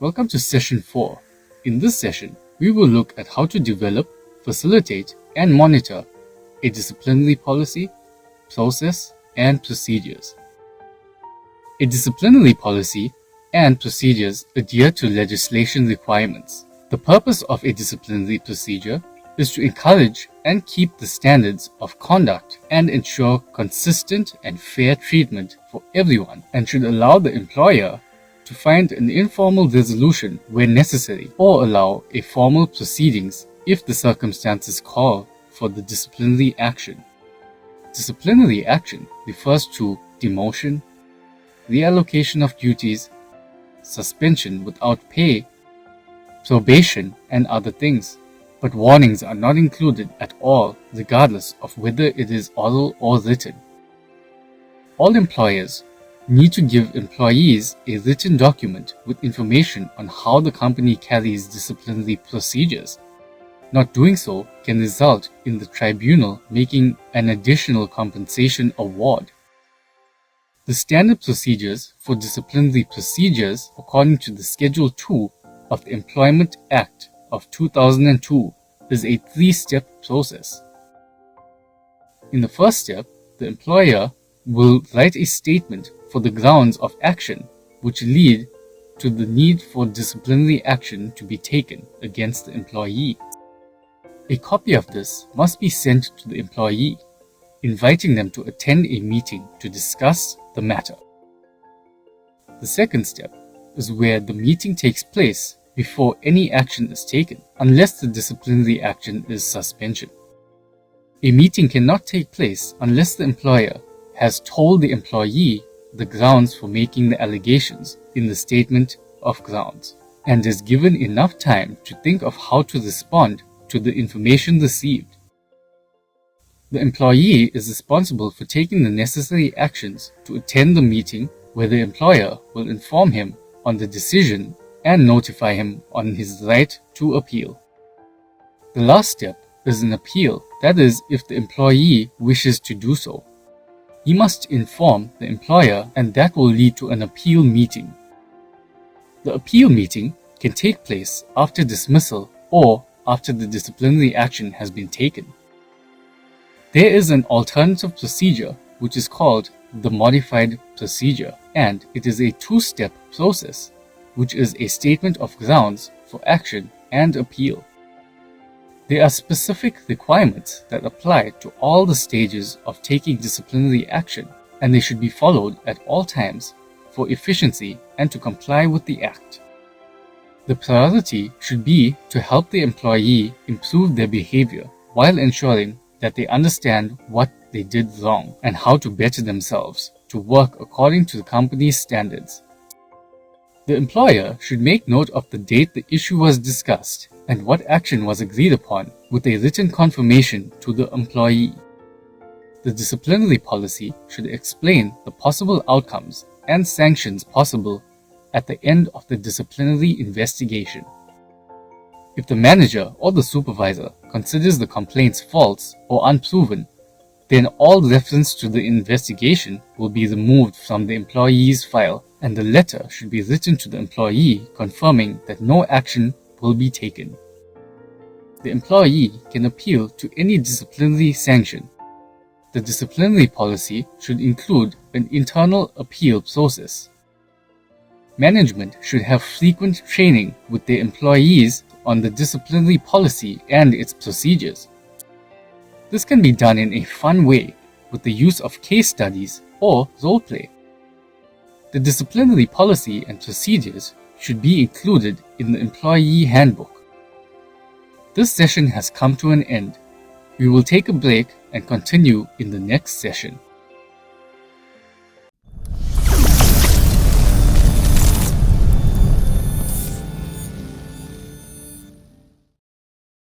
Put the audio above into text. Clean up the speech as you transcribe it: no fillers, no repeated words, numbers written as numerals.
Welcome to Session 4. In this session, we will look at how to develop, facilitate, and monitor a disciplinary policy, process, and procedures. A disciplinary policy and procedures adhere to legislation requirements. The purpose of a disciplinary procedure is to encourage and keep the standards of conduct and ensure consistent and fair treatment for everyone, and should allow the employer to find an informal resolution where necessary, or allow a formal proceedings if the circumstances call for the disciplinary action. Disciplinary action refers to demotion, reallocation of duties, suspension without pay, probation, and other things. But warnings are not included at all, regardless of whether it is oral or written. All employers need to give employees a written document with information on how the company carries disciplinary procedures. Not doing so can result in the tribunal making an additional compensation award. The standard procedures for disciplinary procedures, according to the Schedule 2 of the Employment Act of 2002, is a 3-step process. In the first step, the employer will write a statement for the grounds of action which lead to the need for disciplinary action to be taken against the employee. A copy of this must be sent to the employee, inviting them to attend a meeting to discuss the matter. The second step is where the meeting takes place before any action is taken, unless the disciplinary action is suspension. A meeting cannot take place unless the employer has told the employee the grounds for making the allegations in the statement of grounds, and is given enough time to think of how to respond to the information received. The employee is responsible for taking the necessary actions to attend the meeting, where the employer will inform him on the decision and notify him on his right to appeal. The last step is an appeal, that is, if the employee wishes to do so. He must inform the employer, and that will lead to an appeal meeting. The appeal meeting can take place after dismissal or after the disciplinary action has been taken. There is an alternative procedure which is called the modified procedure, and it is a 2-step process, which is a statement of grounds for action and appeal. There are specific requirements that apply to all the stages of taking disciplinary action, and they should be followed at all times for efficiency and to comply with the Act. The priority should be to help the employee improve their behavior while ensuring that they understand what they did wrong and how to better themselves to work according to the company's standards. The employer should make note of the date the issue was discussed and what action was agreed upon with a written confirmation to the employee. The disciplinary policy should explain the possible outcomes and sanctions possible at the end of the disciplinary investigation. If the manager or the supervisor considers the complaints false or unproven, then all reference to the investigation will be removed from the employee's file, and the letter should be written to the employee confirming that no action will be taken. The employee can appeal to any disciplinary sanction. The disciplinary policy should include an internal appeal process. Management should have frequent training with their employees on the disciplinary policy and its procedures. This can be done in a fun way with the use of case studies or role play. The disciplinary policy and procedures should be included in the employee handbook. This session has come to an end. We will take a break and continue in the next session.